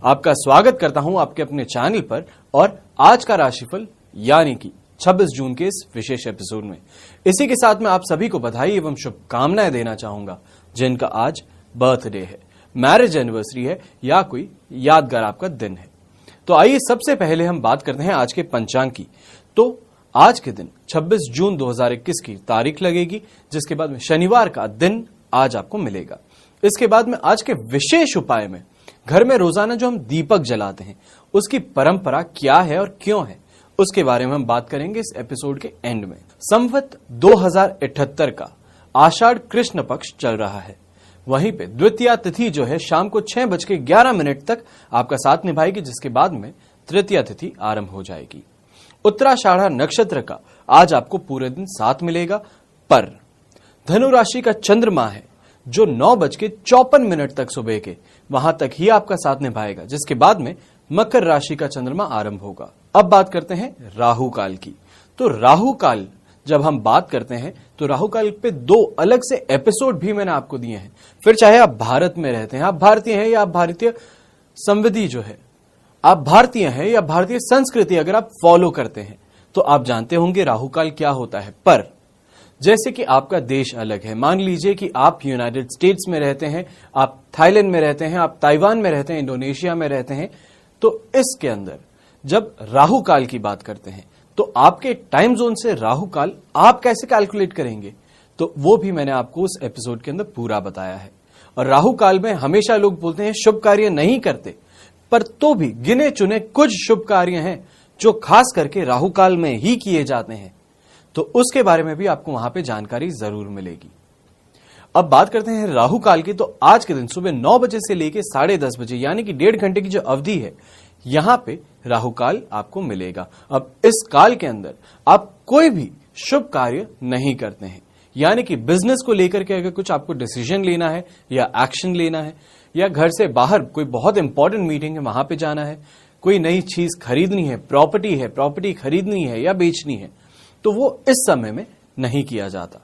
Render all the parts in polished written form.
आपका स्वागत करता हूं आपके अपने चैनल पर और आज का राशिफल यानी कि 26 जून के इस विशेष एपिसोड में इसी के साथ मैं आप सभी को बधाई एवं शुभकामनाएं देना चाहूंगा जिनका आज बर्थडे है, मैरिज एनिवर्सरी है या कोई यादगार आपका दिन है। तो आइए सबसे पहले हम बात करते हैं आज के पंचांग की। तो आज के दिन 26 जून 2021 की तारीख लगेगी, जिसके बाद में शनिवार का दिन आज आपको मिलेगा। इसके बाद में आज के विशेष उपाय में घर में रोजाना जो हम दीपक जलाते हैं उसकी परंपरा क्या है और क्यों है, उसके बारे में हम बात करेंगे इस एपिसोड के एंड में। संवत 2078 का आषाढ़ कृष्ण पक्ष चल रहा है। वहीं पे द्वितीया तिथि जो है शाम को 6:11 तक आपका साथ निभाएगी, जिसके बाद में तृतीया तिथि आरंभ हो जाएगी। उत्तराषाढ़ा नक्षत्र का आज आपको पूरे दिन साथ मिलेगा, पर धनु राशि का चंद्रमा है जो 9:54 तक सुबह के वहां तक ही आपका साथ निभाएगा, जिसके बाद में मकर राशि का चंद्रमा आरंभ होगा। अब बात करते हैं राहु काल की। तो राहु काल जब हम बात करते हैं तो राहु काल पे 2 अलग से एपिसोड भी मैंने आपको दिए हैं। फिर चाहे आप भारत में रहते हैं, आप भारतीय हैं या आप भारतीय संविधि जो है, आप भारतीय हैं या भारतीय संस्कृति अगर आप फॉलो करते हैं तो आप जानते होंगे राहु काल क्या होता है। पर जैसे कि आपका देश अलग है, मान लीजिए कि आप यूनाइटेड स्टेट्स में रहते हैं, आप थाईलैंड में रहते हैं, आप ताइवान में रहते हैं, इंडोनेशिया में रहते हैं, तो इसके अंदर जब राहु काल की बात करते हैं तो आपके टाइम जोन से राहु काल आप कैसे कैलकुलेट करेंगे, तो वो भी मैंने आपको उस एपिसोड के अंदर पूरा बताया है। और राहु काल में हमेशा लोग बोलते हैं शुभ कार्य नहीं करते, पर तो भी गिने चुने कुछ शुभ कार्य हैं जो खास करके राहु काल में ही किए जाते हैं, तो उसके बारे में भी आपको वहां पे जानकारी जरूर मिलेगी। अब बात करते हैं राहु काल की। तो आज के दिन सुबह 9 बजे से लेकर 10:30 बजे यानी कि 1.5 घंटे की जो अवधि है, यहां पे राहु काल आपको मिलेगा। अब इस काल के अंदर आप कोई भी शुभ कार्य नहीं करते हैं, यानी कि बिजनेस को लेकर के अगर कुछ आपको डिसीजन लेना है या एक्शन लेना है, या घर से बाहर कोई बहुत इंपॉर्टेंट मीटिंग है वहां पे जाना है, कोई नई चीज खरीदनी है, प्रॉपर्टी खरीदनी है या बेचनी है, तो वो इस समय में नहीं किया जाता।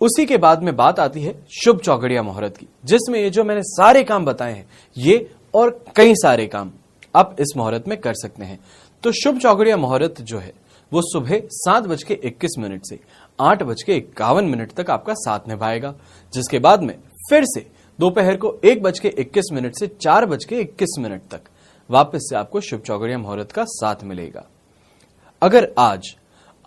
उसी के बाद में बात आती है शुभ चौघड़िया मुहूर्त की, जिसमें ये जो मैंने सारे काम बताए हैं ये और कई सारे काम आप इस मुहूर्त में कर सकते हैं। तो शुभ चौघड़िया मुहूर्त जो है वो सुबह 7:21 से 8:51 तक आपका साथ निभाएगा, जिसके बाद में फिर से दोपहर को 1:21 से 4:21 तक वापस से आपको शुभ चौघड़िया मुहूर्त का साथ मिलेगा। अगर आज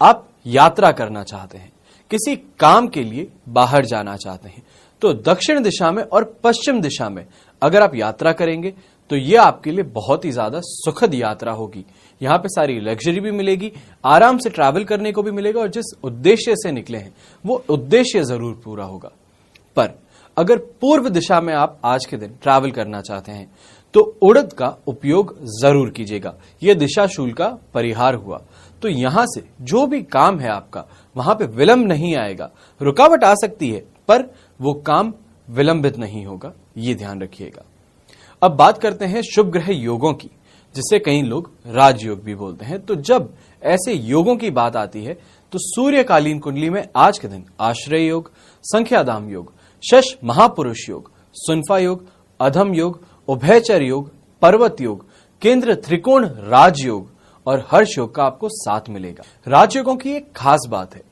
आप यात्रा करना चाहते हैं, किसी काम के लिए बाहर जाना चाहते हैं, तो दक्षिण दिशा में और पश्चिम दिशा में अगर आप यात्रा करेंगे तो यह आपके लिए बहुत ही ज्यादा सुखद यात्रा होगी। यहां पे सारी लग्जरी भी मिलेगी, आराम से ट्रैवल करने को भी मिलेगा, और जिस उद्देश्य से निकले हैं वो उद्देश्य जरूर पूरा होगा। पर अगर पूर्व दिशा में आप आज के दिन ट्रैवल करना चाहते हैं तो उड़द का उपयोग जरूर कीजिएगा। यह दिशाशूल का परिहार हुआ। तो यहां से जो भी काम है आपका वहां पे विलंब नहीं आएगा, रुकावट आ सकती है पर वो काम विलंबित नहीं होगा, ये ध्यान रखिएगा। अब बात करते हैं शुभ ग्रह योगों की, जिसे कई लोग राजयोग भी बोलते हैं। तो जब ऐसे योगों की बात आती है तो सूर्यकालीन कुंडली में आज के दिन आश्रय योग, संख्याधाम योग, शश महापुरुष योग, सुनफा योग, अधम योग, उभयचर योग, पर्वत योग, केंद्र त्रिकोण राजयोग और हर्ष योग का आपको साथ मिलेगा। राजयोगों की एक खास बात है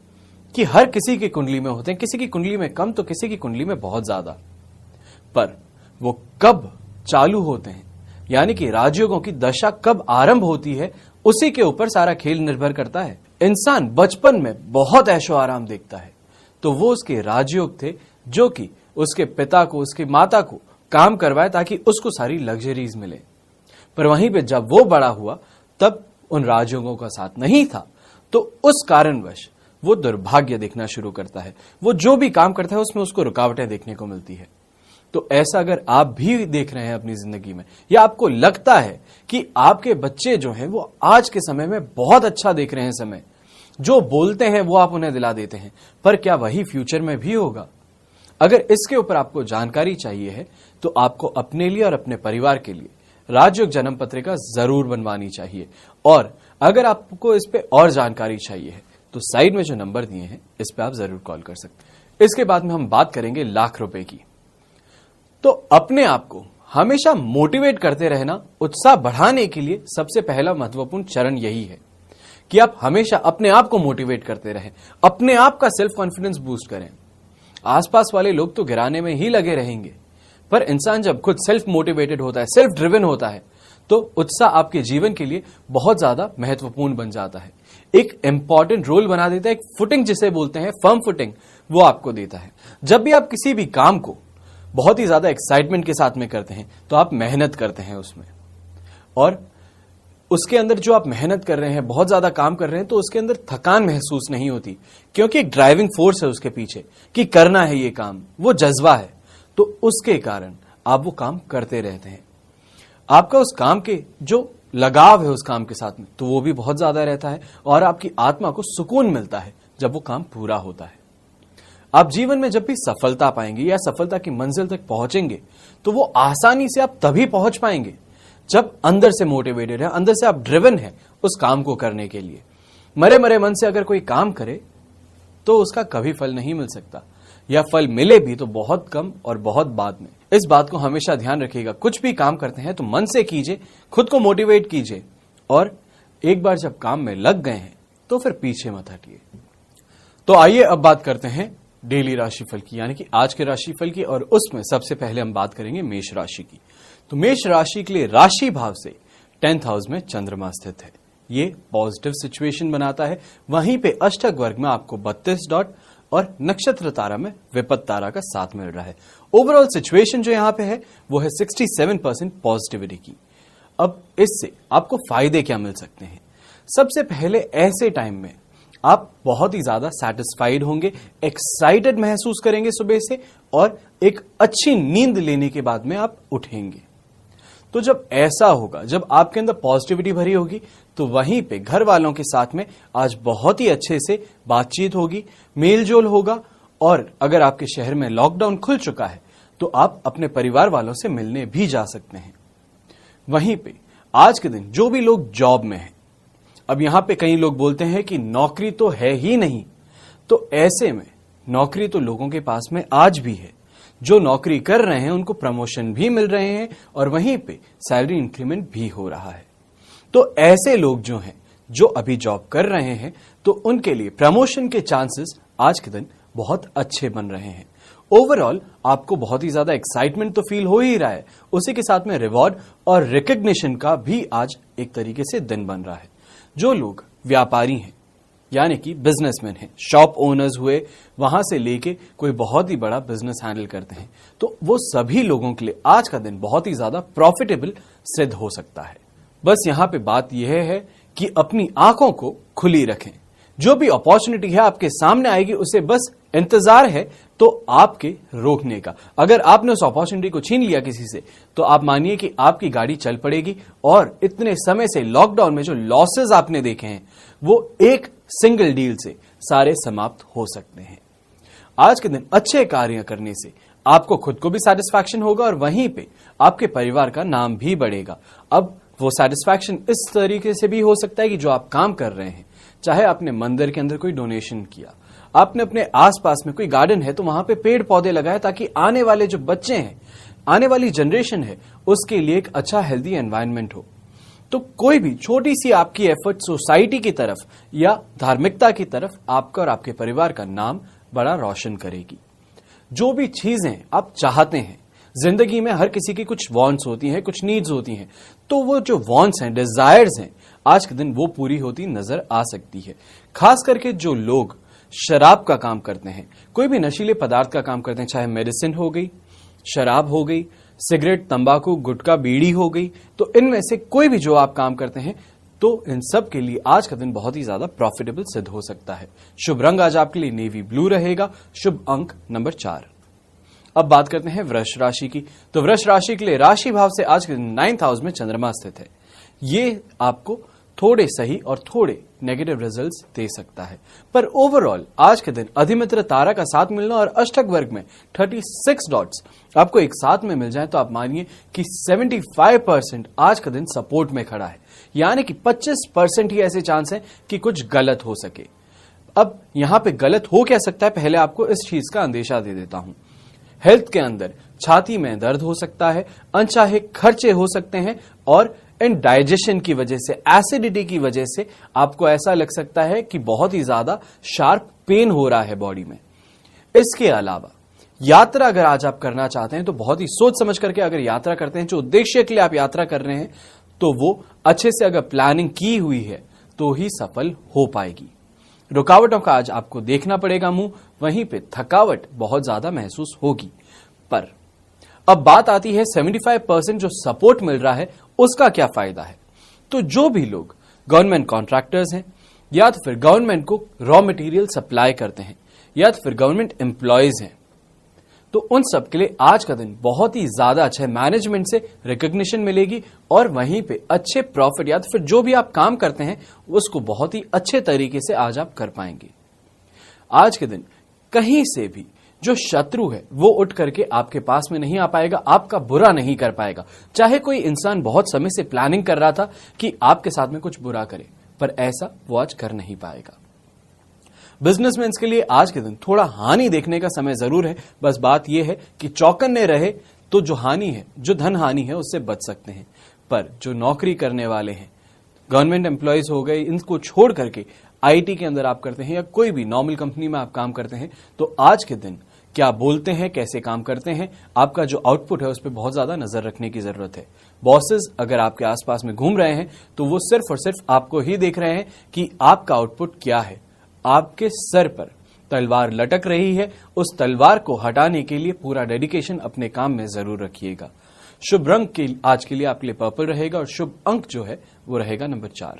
कि हर किसी की कुंडली में होते हैं, किसी की कुंडली में कम तो किसी की कुंडली में बहुत ज्यादा, पर वो कब चालू होते हैं यानी कि राजयोगों की दशा कब आरंभ होती है, उसी के ऊपर सारा खेल निर्भर करता है। इंसान बचपन में बहुत ऐशो आराम देखता है, तो वो उसके राजयोग थे जो कि उसके पिता को, उसकी माता को काम करवाए ताकि उसको सारी लग्जरीज मिले। पर वहीं पे जब वो बड़ा हुआ तब उन राजयोगों का साथ नहीं था, तो उस कारणवश वो दुर्भाग्य देखना शुरू करता है। वो जो भी काम करता है उसमें उसको रुकावटें देखने को मिलती है। तो ऐसा अगर आप भी देख रहे हैं अपनी जिंदगी में, या आपको लगता है कि आपके बच्चे जो हैं वो आज के समय में बहुत अच्छा देख रहे हैं समय, जो बोलते हैं वो आप उन्हें दिला देते हैं, पर क्या वही फ्यूचर में भी होगा? अगर इसके ऊपर आपको जानकारी चाहिए है तो आपको अपने लिए और अपने परिवार के लिए राजयोग जन्म पत्रिका जरूर बनवानी चाहिए। और अगर आपको इस पे और जानकारी चाहिए है तो साइड में जो नंबर दिए हैं इस पे आप जरूर कॉल कर सकते हैं। इसके बाद में हम बात करेंगे लाख रुपए की। तो अपने आप को हमेशा मोटिवेट करते रहना, उत्साह बढ़ाने के लिए सबसे पहला महत्वपूर्ण चरण यही है कि आप हमेशा अपने आप को मोटिवेट करते रहें, अपने आप का सेल्फ कॉन्फिडेंस बूस्ट करें। आसपास वाले लोग तो गिराने में ही लगे रहेंगे, पर इंसान जब खुद सेल्फ मोटिवेटेड होता है, सेल्फ ड्रिवन होता है, तो उत्साह आपके जीवन के लिए बहुत ज्यादा महत्वपूर्ण बन जाता है, एक इंपॉर्टेंट रोल बना देता है। एक फुटिंग जिसे बोलते हैं, फर्म फुटिंग, वो आपको देता है। जब भी आप किसी भी काम को बहुत ही ज्यादा एक्साइटमेंट के साथ में करते हैं तो आप मेहनत करते हैं उसमें, और उसके अंदर जो आप मेहनत कर रहे हैं, बहुत ज्यादा काम कर रहे हैं, तो उसके अंदर थकान महसूस नहीं होती, क्योंकि एक ड्राइविंग फोर्स है उसके पीछे कि करना है ये काम, वो जज्बा है। तो उसके कारण आप वो काम करते रहते हैं। आपका उस काम के जो लगाव है उस काम के साथ में, तो वो भी बहुत ज्यादा रहता है, और आपकी आत्मा को सुकून मिलता है जब वो काम पूरा होता है। आप जीवन में जब भी सफलता पाएंगे या सफलता की मंजिल तक पहुंचेंगे, तो वो आसानी से आप तभी पहुंच पाएंगे जब अंदर से मोटिवेटेड है, अंदर से आप ड्रिवन है उस काम को करने के लिए। मरे मरे मन से अगर कोई काम करे तो उसका कभी फल नहीं मिल सकता, या फल मिले भी तो बहुत कम और बहुत बाद में। इस बात को हमेशा ध्यान रखिएगा। कुछ भी काम करते हैं तो मन से कीजिए, खुद को मोटिवेट कीजिए, और एक बार जब काम में लग गए हैं तो फिर पीछे मत हटिए। तो आइए अब बात करते हैं डेली राशिफल की, यानी कि आज के राशिफल की, और उसमें सबसे पहले हम बात करेंगे मेष राशि की। तो मेष राशि के लिए राशि भाव से 10th हाउस में चंद्रमा स्थित है। ये पॉजिटिव सिचुएशन बनाता है। वहीं पे अष्टक वर्ग में आपको 32 डॉट और नक्षत्र तारा में विपत्त तारा का साथ मिल रहा है। ओवरऑल सिचुएशन जो यहां पे है वो है 67% पॉजिटिविटी की। अब इससे आपको फायदे क्या मिल सकते हैं? सबसे पहले ऐसे टाइम में आप बहुत ही ज्यादा सेटिस्फाइड होंगे, एक्साइटेड महसूस करेंगे सुबह से, और एक अच्छी नींद लेने के बाद में आप उठेंगे। तो जब ऐसा होगा, जब आपके अंदर पॉजिटिविटी भरी होगी, तो वहीं पे घर वालों के साथ में आज बहुत ही अच्छे से बातचीत होगी, मेलजोल होगा, और अगर आपके शहर में लॉकडाउन खुल चुका है तो आप अपने परिवार वालों से मिलने भी जा सकते हैं। वहीं पे आज के दिन जो भी लोग जॉब में हैं, अब यहां पे कई लोग बोलते हैं कि नौकरी तो है ही नहीं, तो ऐसे में नौकरी तो लोगों के पास में आज भी है। जो नौकरी कर रहे हैं उनको प्रमोशन भी मिल रहे हैं, और वहीं पे सैलरी इंक्रीमेंट भी हो रहा है। तो ऐसे लोग जो हैं, जो अभी जॉब कर रहे हैं, तो उनके लिए प्रमोशन के चांसेस आज के दिन बहुत अच्छे बन रहे हैं। ओवरऑल आपको बहुत ही ज्यादा एक्साइटमेंट तो फील हो ही रहा है, उसी के साथ में रिवॉर्ड और रिकग्निशन का भी आज एक तरीके से दिन बन रहा है। जो लोग व्यापारी हैं, यानी कि बिजनेसमैन हैं, शॉप ओनर्स हुए, वहां से लेके कोई बहुत ही बड़ा बिजनेस हैंडल करते हैं, तो वो सभी लोगों के लिए आज का दिन बहुत ही ज्यादा प्रॉफिटेबल सिद्ध हो सकता है। बस यहां पे बात यह है कि अपनी आंखों को खुली रखें। जो भी अपॉर्चुनिटी है आपके सामने आएगी, उसे बस इंतजार है तो आपके रोकने का। अगर आपने उस अपॉर्चुनिटी को छीन लिया किसी से, तो आप मानिए कि आपकी गाड़ी चल पड़ेगी, और इतने समय से लॉकडाउन में जो लॉसेस आपने देखे हैं वो एक सिंगल डील से सारे समाप्त हो सकते हैं। आज के दिन अच्छे कार्य करने से आपको खुद को भी सेटिस्फैक्शन होगा, और वहीं पे आपके परिवार का नाम भी बढ़ेगा। अब वो सेटिस्फैक्शन इस तरीके से भी हो सकता है कि जो आप काम कर रहे हैं, चाहे आपने मंदिर के अंदर कोई डोनेशन किया, आपने अपने आसपास में कोई गार्डन है तो वहां पे पेड़ पौधे लगाए, ताकि आने वाले जो बच्चे हैं, आने वाली जनरेशन है, उसके लिए एक अच्छा हेल्दी एनवायरनमेंट हो। तो कोई भी छोटी सी आपकी एफर्ट सोसाइटी की तरफ या धार्मिकता की तरफ आपका और आपके परिवार का नाम बड़ा रोशन करेगी। जो भी चीजें आप चाहते हैं, जिंदगी में हर किसी की कुछ वांट्स होती हैं, कुछ नीड्स होती हैं, तो वो जो वांट्स हैं, डिजायर्स हैं, आज के दिन वो पूरी होती नजर आ सकती है। खास करके जो लोग शराब का काम करते हैं, कोई भी नशीले पदार्थ का काम करते हैं, चाहे मेडिसिन हो गई, शराब हो गई, सिगरेट, तंबाकू, गुटखा, बीड़ी हो गई, तो इनमें से कोई भी जो आप काम करते हैं, तो इन सब के लिए आज का दिन बहुत ही ज्यादा प्रॉफिटेबल सिद्ध हो सकता है। शुभ रंग आज आपके लिए नेवी ब्लू रहेगा। शुभ अंक नंबर 4। अब बात करते हैं वृष राशि की। तो वृष राशि के लिए राशि भाव से आज के दिन 9th हाउस में चंद्रमा स्थित है। ये आपको थोड़े सही और थोड़े नेगेटिव रिजल्ट्स दे सकता है, पर ओवरऑल आज के दिन अधिमित्र तारा का साथ मिलना और अष्टक वर्ग में 36 डॉट्स आपको एक साथ में मिल जाए, तो आप मानिए कि 75% आज का दिन सपोर्ट में खड़ा है, यानी कि 25% ही ऐसे चांस है कि कुछ गलत हो सके। अब यहां पे गलत हो क्या सकता है, पहले आपको इस चीज का अंदेशा दे देता हूं। हेल्थ के अंदर छाती में दर्द हो सकता है, अनचाहे खर्चे हो सकते हैं और इनडाइजेशन की वजह से, एसिडिटी की वजह से आपको ऐसा लग सकता है कि बहुत ही ज्यादा शार्प पेन हो रहा है बॉडी में। इसके अलावा यात्रा अगर आज आप करना चाहते हैं तो बहुत ही सोच समझ करके अगर यात्रा करते हैं, जो उद्देश्य के लिए आप यात्रा कर रहे हैं, तो वो अच्छे से अगर प्लानिंग की हुई है तो ही सफल हो पाएगी। रुकावटों का आज आपको देखना पड़ेगा मुंह, वहीं पे थकावट बहुत ज्यादा महसूस होगी। पर अब बात आती है 75% जो सपोर्ट मिल रहा है उसका क्या फायदा है। तो जो भी लोग गवर्नमेंट कॉन्ट्रैक्टर्स हैं, या तो फिर गवर्नमेंट को रॉ मटेरियल सप्लाई करते हैं, या तो फिर गवर्नमेंट एम्प्लॉयज हैं, तो उन सब के लिए आज का दिन बहुत ही ज्यादा अच्छा है। मैनेजमेंट से रिकॉग्निशन मिलेगी और वहीं पे अच्छे प्रॉफिट, या तो फिर जो भी आप काम करते हैं उसको बहुत ही अच्छे तरीके से आज आप कर पाएंगे। आज के दिन कहीं से भी जो शत्रु है वो उठ करके आपके पास में नहीं आ पाएगा, आपका बुरा नहीं कर पाएगा। चाहे कोई इंसान बहुत समय से प्लानिंग कर रहा था कि आपके साथ में कुछ बुरा करे, पर ऐसा वो आज कर नहीं पाएगा। बिजनेसमैन के लिए आज के दिन थोड़ा हानि देखने का समय जरूर है। बस बात यह है कि चौकन्ने रहे तो जो हानि है, जो धन हानि है, उससे बच सकते हैं। पर जो नौकरी करने वाले हैं, गवर्नमेंट एम्प्लॉयज हो गए, इनको छोड़ करके आईटी के अंदर आप करते हैं या कोई भी नॉर्मल कंपनी में आप काम करते हैं, तो आज के दिन क्या बोलते हैं, कैसे काम करते हैं, आपका जो आउटपुट है उस पर बहुत ज्यादा नजर रखने की जरूरत है। बॉसेस अगर आपके आसपास में घूम रहे हैं तो वो सिर्फ और सिर्फ आपको ही देख रहे हैं कि आपका आउटपुट क्या है। आपके सर पर तलवार लटक रही है, उस तलवार को हटाने के लिए पूरा डेडिकेशन अपने काम में जरूर रखिएगा। शुभ रंग के आज के लिए आपके लिए पर्पल रहेगा और शुभ अंक जो है वो रहेगा नंबर 4।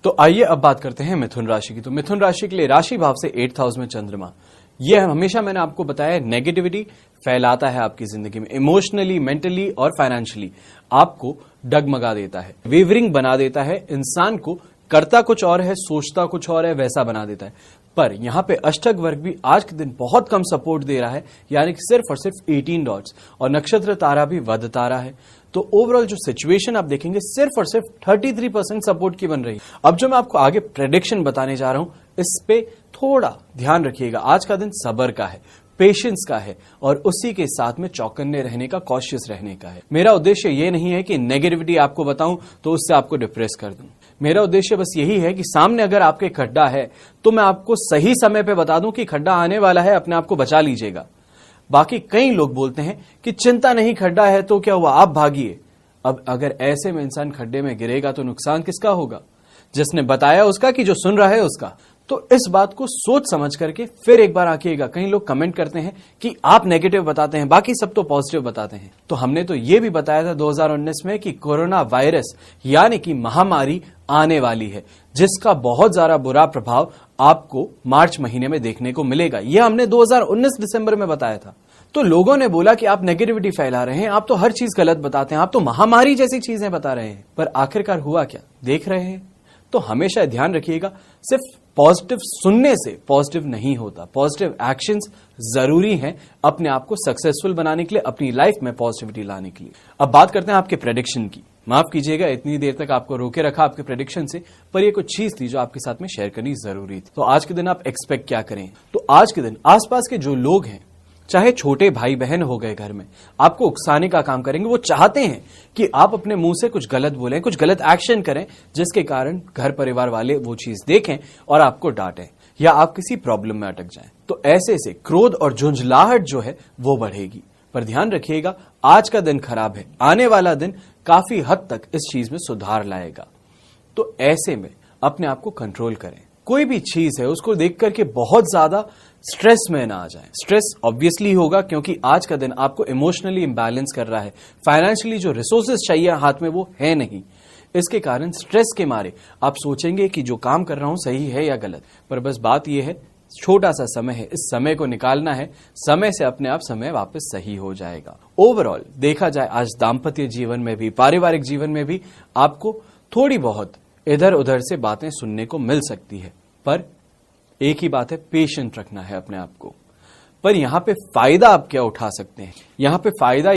तो आइए अब बात करते हैं मिथुन राशि की। तो मिथुन राशि के लिए राशि भाव से 8th हाउस में चंद्रमा, यह हमेशा मैंने आपको बताया नेगेटिविटी फैलाता है आपकी जिंदगी में, इमोशनली, मेंटली और फाइनेंशियली आपको डगमगा देता है, वेवरिंग बना देता है, इंसान को करता कुछ और है, सोचता कुछ और है, वैसा बना देता है। पर यहां पे अष्टक वर्ग भी आज के दिन बहुत कम सपोर्ट दे रहा है, यानी कि सिर्फ और सिर्फ 18 डॉट्स, और नक्षत्र तारा भी वध तारा है। तो ओवरऑल जो सिचुएशन आप देखेंगे सिर्फ और सिर्फ 33% सपोर्ट की बन रही है। अब जो मैं आपको आगे प्रेडिक्शन बताने जा रहा हूं, इस पे थोड़ा ध्यान रखिएगा। आज का दिन सब्र का है, पेशेंस का है और उसी के साथ में चौकन्ने रहने का, कॉशियस रहने का है। मेरा उद्देश्य ये नहीं है कि नेगेटिविटी आपको बताऊं तो उससे आपको डिप्रेस कर दूं। मेरा उद्देश्य बस यही है कि सामने अगर आपके खड्डा है तो मैं आपको सही समय पे बता दूं कि खड्डा आने वाला है, अपने आप को बचा लीजिएगा। बाकी कई लोग बोलते हैं कि चिंता नहीं, खड्डा है तो क्या हुआ, आप भागिए। अब अगर ऐसे में इंसान खड्डे में गिरेगा तो नुकसान किसका होगा? जिसने बताया उसका कि जो सुन रहा है उसका। तो इस बात को सोच समझ करके फिर एक बार आंकिएगा। कई लोग कमेंट करते हैं कि आप नेगेटिव बताते हैं, बाकी सब तो पॉजिटिव बताते हैं। तो हमने तो ये भी बताया था 2019 में कि कोरोना वायरस यानी कि महामारी आने वाली है, जिसका बहुत ज्यादा बुरा प्रभाव आपको मार्च महीने में देखने को मिलेगा। यह हमने 2019 दिसंबर में बताया था। तो लोगों ने बोला कि आप नेगेटिविटी फैला रहे हैं, आप तो हर चीज गलत बताते हैं, आप तो महामारी जैसी चीजें बता रहे हैं। पर आखिरकार हुआ क्या, देख रहे हैं। तो हमेशा ध्यान रखिएगा, सिर्फ पॉजिटिव सुनने से पॉजिटिव नहीं होता, पॉजिटिव एक्शंस जरूरी हैं अपने आप को सक्सेसफुल बनाने के लिए, अपनी लाइफ में पॉजिटिविटी लाने के लिए। अब बात करते हैं आपके प्रेडिक्शन की। माफ कीजिएगा इतनी देर तक आपको रोके रखा आपके प्रेडिक्शन से, पर ये कुछ चीज थी जो आपके साथ में शेयर करनी जरूरी थी। तो आज के दिन आप एक्सपेक्ट क्या करें? तो आज के दिन आसपास के जो लोग हैं, चाहे छोटे भाई बहन हो गए घर में, आपको उकसाने का काम करेंगे। वो चाहते हैं कि आप अपने मुंह से कुछ गलत बोलें, कुछ गलत एक्शन करें, जिसके कारण घर परिवार वाले वो चीज देखें और आपको डांटें या आप किसी प्रॉब्लम में अटक जाएं। तो ऐसे से क्रोध और झुंझलाहट जो है वो बढ़ेगी। पर ध्यान रखिएगा, आज का दिन खराब है, आने वाला दिन काफी हद तक इस चीज में सुधार लाएगा। तो ऐसे में अपने आप को कंट्रोल करें। कोई भी चीज है उसको देख करके बहुत ज्यादा स्ट्रेस में ना आ जाए। स्ट्रेस ऑब्वियसली होगा क्योंकि आज का दिन आपको इमोशनली इंबैलेंस कर रहा है, फाइनेंशियली जो रिसोर्सेज चाहिए हाथ में वो है नहीं। इसके कारण स्ट्रेस के मारे आप सोचेंगे कि जो काम कर रहा हूं सही है या गलत। पर बस बात यह है, छोटा सा समय है, इस समय को निकालना है, समय से अपने आप समय वापस सही हो जाएगा। ओवरऑल देखा जाए आज दाम्पत्य जीवन में भी, पारिवारिक जीवन में भी आपको थोड़ी बहुत इधर उधर से बातें सुनने को मिल सकती है, पर एक ही बात है, पेशेंट रखना है अपने आप को। पर यहां पे फायदा आप क्या उठा सकते हैं? यहां पे फायदा